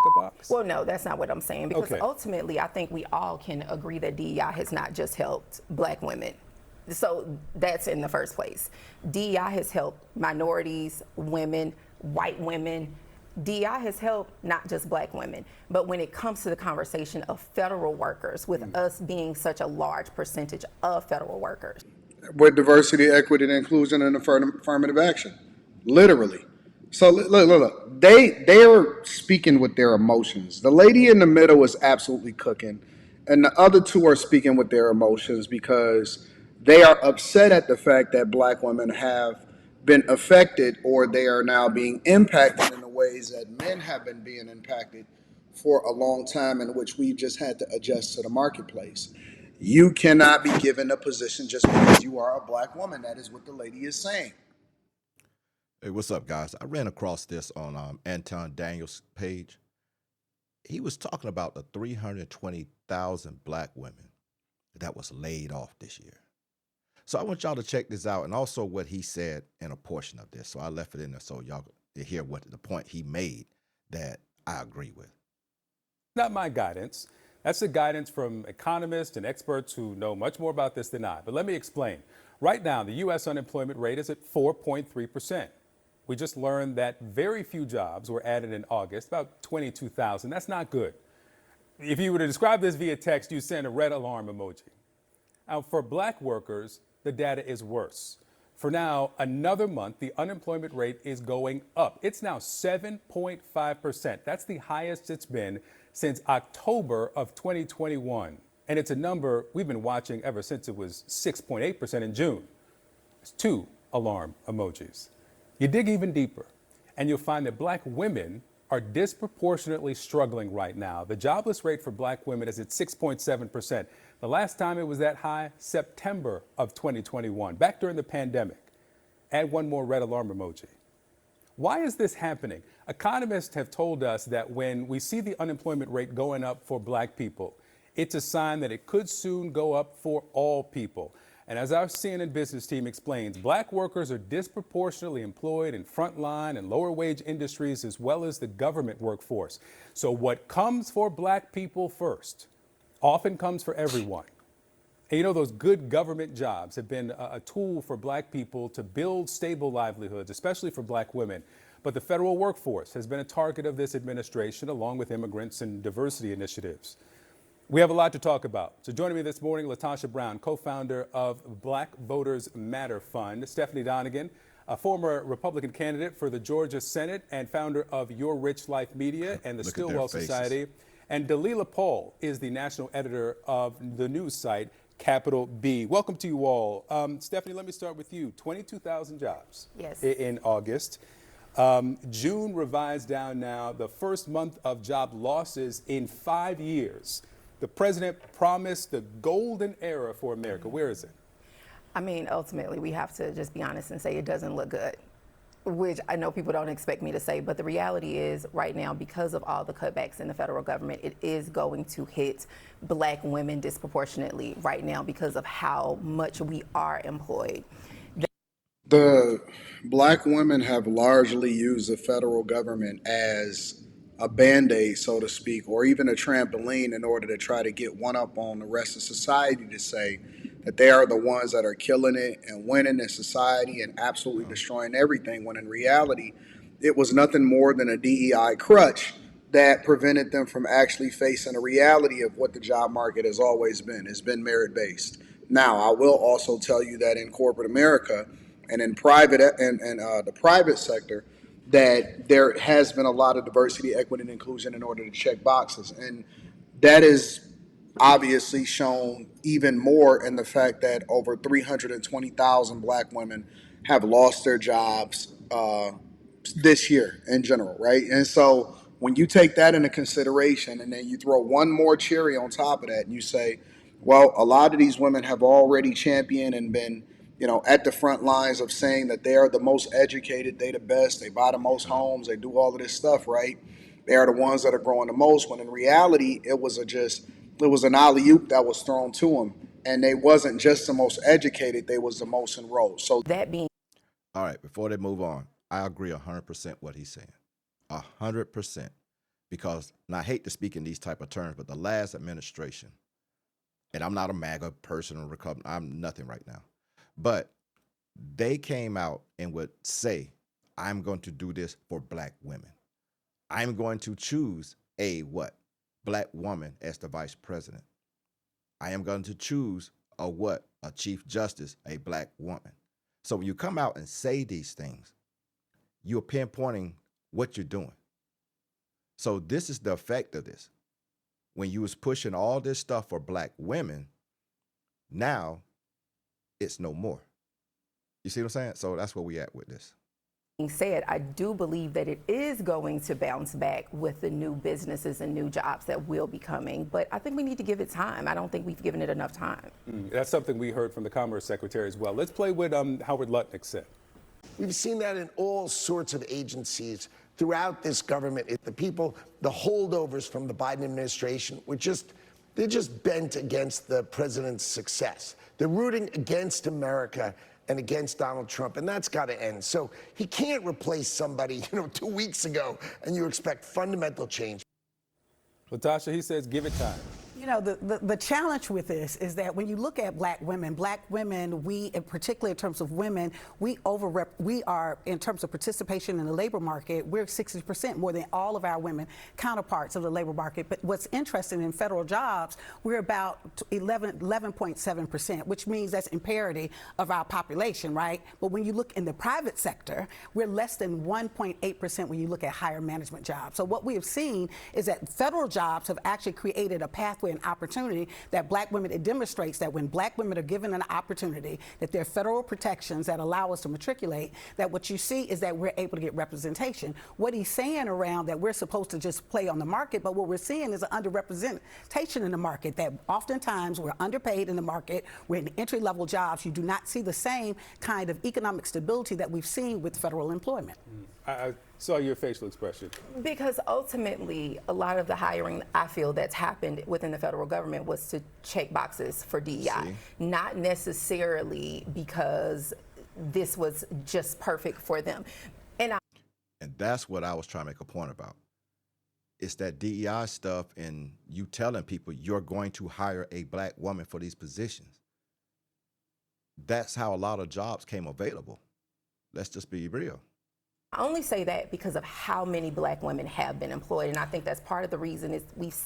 a box? Well, no, that's not what I'm saying, because Okay. ultimately I think we all can agree that DEI has not just helped black women. So that's in the first place. DEI has helped minorities, women, white women. DEI has helped not just black women. But when it comes to the conversation of federal workers, with us being such a large percentage of federal workers, with diversity, equity, and inclusion and affirmative action, literally. So look. They're speaking with their emotions. The lady in the middle is absolutely cooking, and the other two are speaking with their emotions because they are upset at the fact that black women have been affected, or they are now being impacted in the ways that men have been being impacted for a long time, in which we've just had to adjust to the marketplace. You cannot be given a position just because you are a black woman. That is what the lady is saying. Hey, what's up, guys? I ran across this on Anton Daniels' page. He was talking about the 320,000 black women that was laid off this year. So I want y'all to check this out, and also what he said in a portion of this. So I left it in there so y'all can hear what the point he made that I agree with. Not my guidance. That's the guidance from economists and experts who know much more about this than I. But let me explain. Right now, the U.S. unemployment rate is at 4.3%. We just learned that very few jobs were added in August, about 22,000. That's not good. If you were to describe this via text, you'd send a red alarm emoji. Now, for black workers, the data is worse. For now, another month, the unemployment rate is going up. It's now 7.5%. That's the highest it's been since October of 2021. And it's a number we've been watching ever since it was 6.8% in June. It's two alarm emojis. You dig even deeper, and you'll find that black women are disproportionately struggling right now. The jobless rate for black women is at 6.7%. The last time it was that high, September of 2021, back during the pandemic. Add one more red alarm emoji. Why is this happening? Economists have told us that when we see the unemployment rate going up for black people, it's a sign that it could soon go up for all people. And as our CNN business team explains, black workers are disproportionately employed in frontline and lower wage industries, as well as the government workforce. So what comes for black people first often comes for everyone. And you know, those good government jobs have been a tool for black people to build stable livelihoods, especially for black women. But the federal workforce has been a target of this administration, along with immigrants and diversity initiatives. We have a lot to talk about. So joining me this morning, LaTosha Brown, co-founder of Black Voters Matter Fund, Stephanie Donegan, a former Republican candidate for the Georgia Senate and founder of Your Rich Life Media and the Stillwell Society, and Dalila Paul is the national editor of the news site Capital B. Welcome to you all. Stephanie, let me start with you. 22,000 jobs in August. June revised down now, the first month of job losses in 5 years. The president promised the golden era for America. Where is it? I mean, ultimately, we have to just be honest and say it doesn't look good, which I know people don't expect me to say, but the reality is right now, because of all the cutbacks in the federal government, it is going to hit black women disproportionately right now because of how much we are employed. The black women have largely used the federal government as a band-aid, so to speak, or even a trampoline in order to try to get one up on the rest of society to say that they are the ones that are killing it and winning in society and absolutely destroying everything, when in reality, it was nothing more than a DEI crutch that prevented them from actually facing the reality of what the job market has always been. It's been merit-based. Now, I will also tell you that in corporate America and in private and the private sector, that there has been a lot of diversity, equity, and inclusion in order to check boxes. And that is obviously shown even more in the fact that over 320,000 black women have lost their jobs this year in general, right? And so when you take that into consideration and then you throw one more cherry on top of that and you say, well, a lot of these women have already championed and been, at the front lines of saying that they are the most educated, they the best, they buy the most homes, they do all of this stuff, right? They are the ones that are growing the most, when in reality, it was an alley-oop that was thrown to them. And they wasn't just the most educated, they was the most enrolled. So that being all right, before they move on, I agree 100% what he's saying. 100%. because, and I hate to speak in these type of terms, but the last administration, and I'm not a MAGA person or Republican, I'm nothing right now, but they came out and would say, I'm going to do this for black women. I'm going to choose a what? Black woman as the vice president. I am going to choose a what? A chief justice, a black woman. So when you come out and say these things, you're pinpointing what you're doing. So this is the effect of this. When you was pushing all this stuff for black women, now it's no more. You see what I'm saying? So that's where we at with this. Being said, I do believe that it is going to bounce back with the new businesses and new jobs that will be coming, but I think we need to give it time. I don't think we've given it enough time. That's something we heard from the Commerce Secretary as well. Let's play what Howard Lutnick said. We've seen that in all sorts of agencies throughout this government. The people, the holdovers from the Biden administration, they're just bent against the president's success. They're rooting against America and against Donald Trump, and that's got to end. So he can't replace somebody, 2 weeks ago, and you expect fundamental change. Latasha, he says, give it time. The challenge with this is that when you look at black women, we, in particular in terms of women, we are, in terms of participation in the labor market, we're 60% more than all of our women counterparts of the labor market. But what's interesting in federal jobs, we're about 11.7%, which means that's in parity of our population, right? But when you look in the private sector, we're less than 1.8% when you look at higher management jobs. So what we have seen is that federal jobs have actually created a pathway, an opportunity that black women, it demonstrates that when black women are given an opportunity, that there are federal protections that allow us to matriculate, that what you see is that we're able to get representation. What he's saying around that we're supposed to just play on the market, but what we're seeing is an underrepresentation in the market, that oftentimes we're underpaid in the market, we're in entry-level jobs, you do not see the same kind of economic stability that we've seen with federal employment. I saw your facial expression. Because ultimately, a lot of the hiring, I feel, that's happened within the federal government was to check boxes for DEI, not necessarily because this was just perfect for them. And that's what I was trying to make a point about. It's that DEI stuff and you telling people you're going to hire a black woman for these positions. That's how a lot of jobs came available. Let's just be real. I only say that because of how many black women have been employed, and I think that's part of the reason is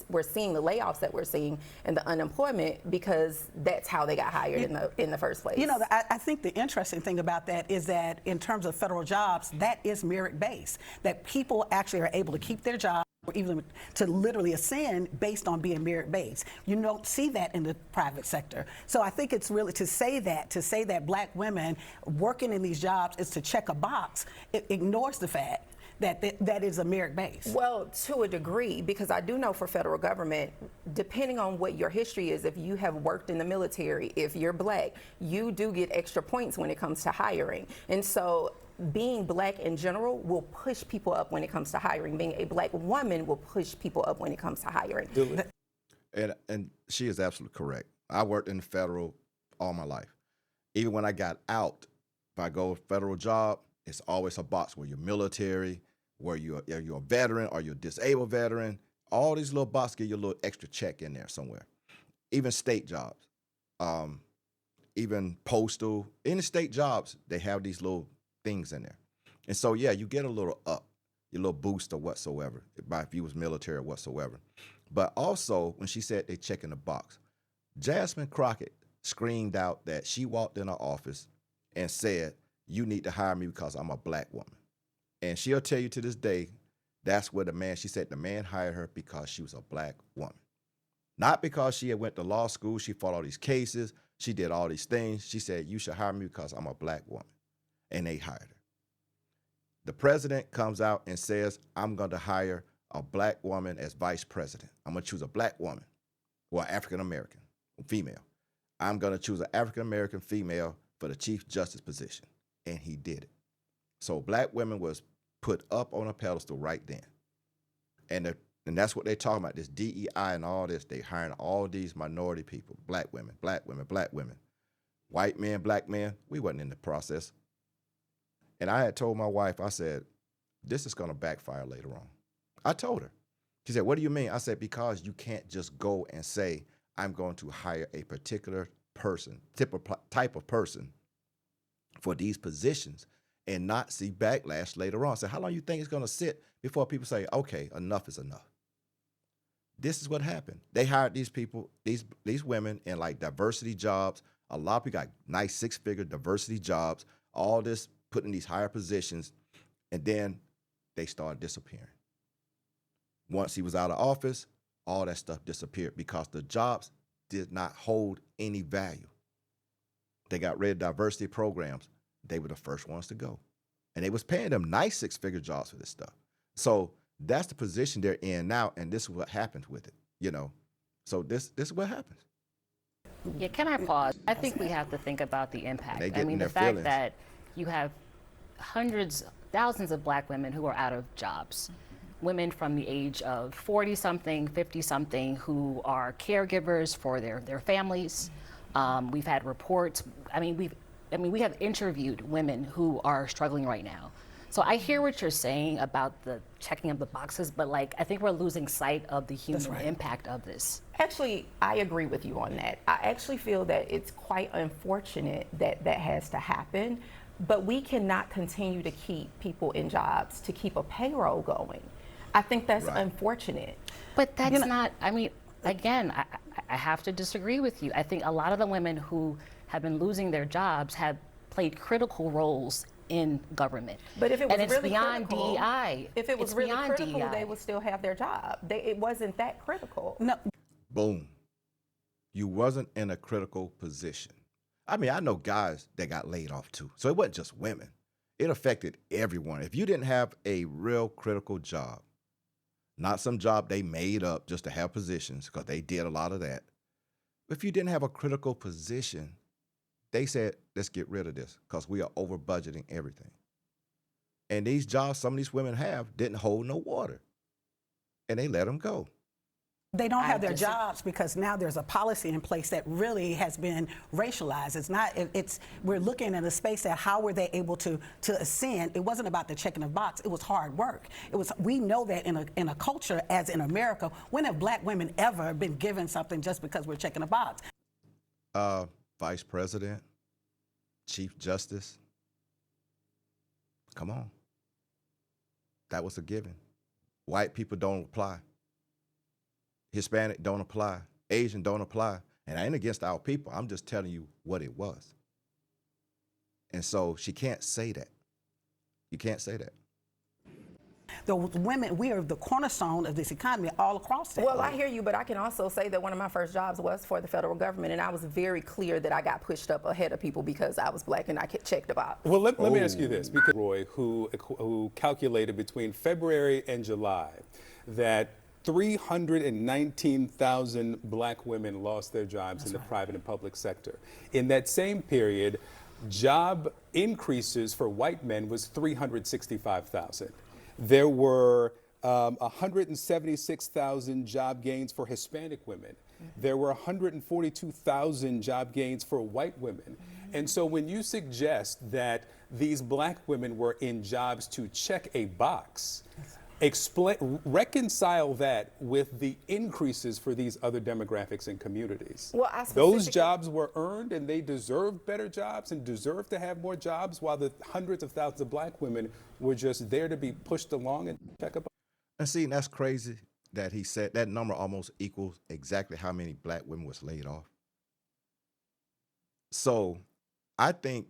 we're seeing the layoffs that we're seeing and the unemployment, because that's how they got hired in the first place. I think the interesting thing about that is that in terms of federal jobs, that is merit-based, that people actually are able to keep their job or even to literally ascend based on being merit-based. You don't see that in the private sector. So I think it's really to say that black women working in these jobs is to check a box, it ignores the fact that is a merit base. Well, to a degree, because I do know for federal government, depending on what your history is, if you have worked in the military, if you're black, you do get extra points when it comes to hiring. And so being black in general will push people up when it comes to hiring. Being a black woman will push people up when it comes to hiring. And she is absolutely correct. I worked in the federal all my life. Even when I got out, if I go federal job, it's always a box where you're military, where you're a veteran or you're a disabled veteran. All these little boxes give you a little extra check in there somewhere. Even state jobs, even postal, any state jobs, they have these little things in there. And so, yeah, you get a little up, your little boost or whatsoever, if you was military or whatsoever. But also, when she said they check in the box, Jasmine Crockett screamed out that she walked in her office and said, you need to hire me because I'm a black woman. And she'll tell you to this day, that's where she said the man hired her because she was a black woman. Not because she had went to law school, she fought all these cases, she did all these things. She said, you should hire me because I'm a black woman. And they hired her. The president comes out and says, I'm going to hire a black woman as vice president. I'm going to choose a black woman or African-American female. I'm going to choose an African-American female for the chief justice position. And he did it. So black women was put up on a pedestal right then. And that's what they're talking about, this DEI and all this. They hiring all these minority people, black women, black women, black women. White men, black men, we wasn't in the process. And I had told my wife, I said, this is going to backfire later on. I told her. She said, what do you mean? I said, because you can't just go and say, I'm going to hire a particular person, type of person for these positions and not see backlash later on. So how long you think it's going to sit before people say, okay, enough is enough? This is what happened. They hired these people, these women in like diversity jobs. A lot of people got nice 6-figure diversity jobs, all this put in these higher positions, and then they started disappearing. Once he was out of office, all that stuff disappeared because the jobs did not hold any value. They got rid of diversity programs. They were the first ones to go. And they was paying them nice 6-figure jobs for this stuff. So that's the position they're in now, and this is what happens with it, you know. So this is what happens. Yeah, can I pause? I think we have to think about the impact. They I mean, the their fact feelings. that you have hundreds, thousands of black women who are out of jobs. Women from the age of 40-something, 50-something who are caregivers for their families. We've had reports. We have interviewed women who are struggling right now. So I hear what you're saying about the checking of the boxes, but like I think we're losing sight of the human impact of this. Actually, I agree with you on that. I actually feel that it's quite unfortunate that that has to happen, but we cannot continue to keep people in jobs to keep a payroll going. I think that's unfortunate. But that's not, again, I have to disagree with you. I think a lot of the women who have been losing their jobs have played critical roles in government. But if it was and it's really beyond critical, DEI. if it was it's really beyond critical, DEI. they would still have their job. It wasn't that critical. No, Boom. You wasn't in a critical position. I mean, I know guys that got laid off too. So it wasn't just women. It affected everyone. If you didn't have a real critical job, not some job they made up just to have positions, because they did a lot of that. If you didn't have a critical position, they said, let's get rid of this because we are over budgeting everything. And these jobs some of these women have didn't hold no water. And they let them go. they don't have their jobs because now there's a policy in place that really has been racialized. It's not. We're looking at a space that how were they able to ascend? It wasn't about the checking of box. It was hard work. It was. We know that in a culture as in America, when have black women ever been given something just because we're checking a box? Vice President, Chief Justice. Come on. That was a given. White people don't apply. Hispanic don't apply. Asian don't apply. And I ain't against our people. I'm just telling you what it was. And so she can't say that. You can't say that. The women, we are the cornerstone of this economy all across that. Well, I hear you, but I can also say that one of my first jobs was for the federal government, and I was very clear that I got pushed up ahead of people because I was black and I checked the box. Well, let me ask you this, because Roy, who calculated between February and July that 319,000 black women lost their jobs in the private and public sector. In that same period, job increases for white men was 365,000. There were 176,000 job gains for Hispanic women. There were 142,000 job gains for white women. And so when you suggest that these black women were in jobs to check a box, reconcile that with the increases for these other demographics and communities. Well, those jobs were earned and they deserved better jobs and deserved to have more jobs, while the hundreds of thousands of black women were just there to be pushed along and check a box. And see, that's crazy that he said that number almost equals exactly how many black women was laid off. So I think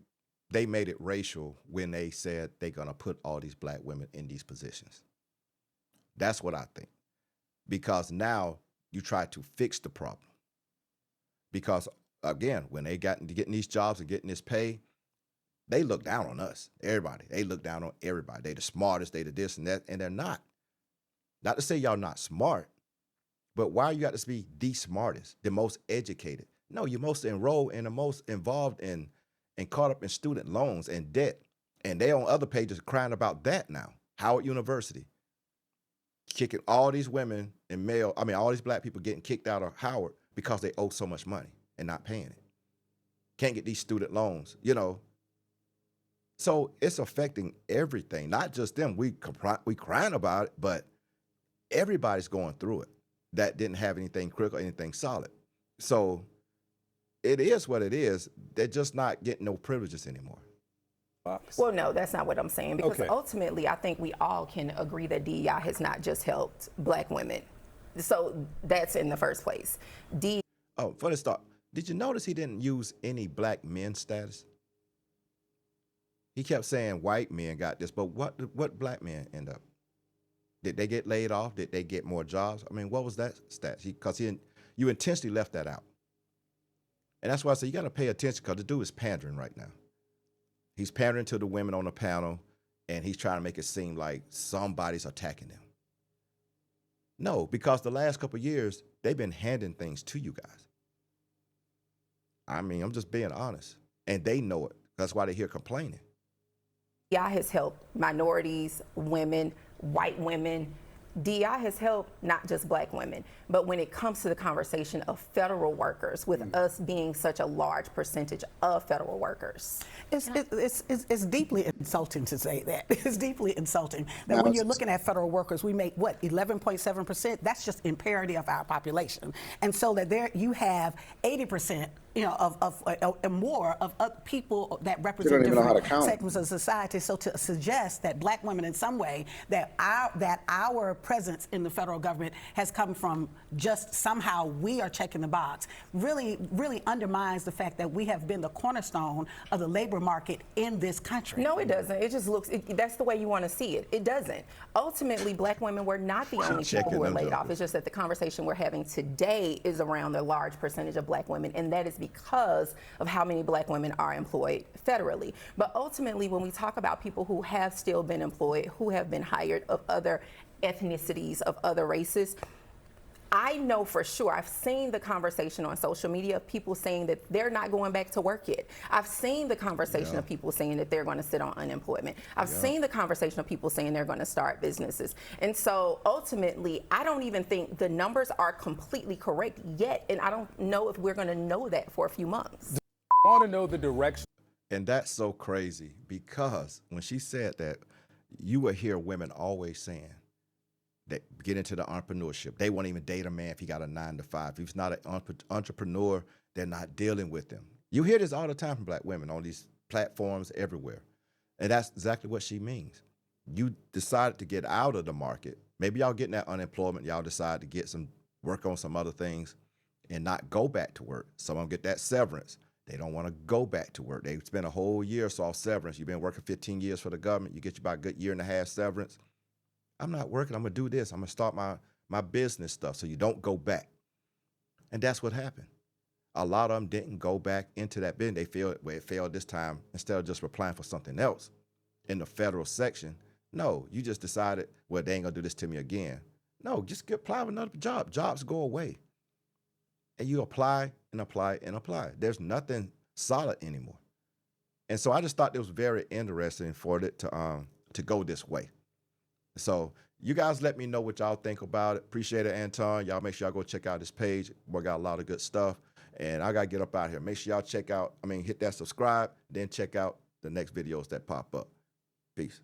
they made it racial when they said they're going to put all these black women in these positions. That's what I think. Because now you try to fix the problem. Because again, when they got into getting these jobs and getting this pay, they look down on us, everybody. They look down on everybody. They the smartest, they the this and that, and they're not. Not to say y'all not smart, but why you got to be the smartest, the most educated? No, you're most enrolled and the most involved in and caught up in student loans and debt. And they on other pages crying about that now. Howard University. Kicking all these women and all these black people getting kicked out of Howard because they owe so much money and not paying it. Can't get these student loans, So it's affecting everything, not just them. We crying about it, but everybody's going through it that didn't have anything critical, anything solid. So it is what it is. They're just not getting no privileges anymore. Well, no, that's not what I'm saying, because Okay. ultimately I think we all can agree that DEI has not just helped black women. So that's in the first place. Oh, for the start, did you notice he didn't use any black men status? He kept saying white men got this, but what black men end up? Did they get laid off? Did they get more jobs? I mean, what was that stat? Because you intentionally left that out. And that's why I say you got to pay attention, because the dude is pandering right now. He's pandering to the women on the panel, and he's trying to make it seem like somebody's attacking them. No, because the last couple of years, they've been handing things to you guys. I mean, I'm just being honest. And they know it. That's why they're here complaining. DEI has helped minorities, women, white women. DEI has helped not just black women, but when it comes to the conversation of federal workers, with us being such a large percentage of federal workers. It's deeply insulting to say that. It's deeply insulting that when you're looking at federal workers, we make, what, 11.7%? That's just in parity of our population. And so that there you have 80%, and more of people that represent different segments of society. So to suggest that black women in some way, that our presence in the federal government has come from just somehow we are checking the box, really undermines the fact that we have been the cornerstone of the labor market in this country. No, it doesn't. It just looks, that's the way you want to see it. It doesn't. Ultimately, black women were not the only people who were laid off. It's just that the conversation we're having today is around the large percentage of black women, and that is because of how many black women are employed federally. But ultimately, when we talk about people who have still been employed, who have been hired of other ethnicities, of other races, I know for sure, I've seen the conversation on social media of people saying that they're not going back to work yet. I've seen the conversation of people saying that they're going to sit on unemployment. I've seen the conversation of people saying they're going to start businesses. And so ultimately, I don't even think the numbers are completely correct yet. And I don't know if we're going to know that for a few months. I want to know the direction. And that's so crazy, because when she said that, you would hear women always saying, that get into the entrepreneurship. They won't even date a man if he got a 9-to-5. If he's not an entrepreneur, they're not dealing with him. You hear this all the time from black women on these platforms everywhere. And that's exactly what she means. You decided to get out of the market. Maybe y'all getting that unemployment. Y'all decide to get some work on some other things and not go back to work. Some of them get that severance. They don't want to go back to work. They spend a whole year or so off severance. You've been working 15 years for the government. You get you about a good year and a half severance. I'm not working, I'm gonna do this. I'm gonna start my business stuff, so you don't go back. And that's what happened. A lot of them didn't go back into that business. They failed, well, it failed this time. Instead of just applying for something else in the federal section, no, you just decided, well, they ain't gonna do this to me again. No, just apply for another job. Jobs go away. And you apply and apply and apply. There's nothing solid anymore. And so I just thought it was very interesting for it to go this way. So you guys let me know what y'all think about it. Appreciate it, Anton. Y'all make sure y'all go check out this page. We got a lot of good stuff. And I got to get up out here. Make sure y'all hit that subscribe, then check out the next videos that pop up. Peace.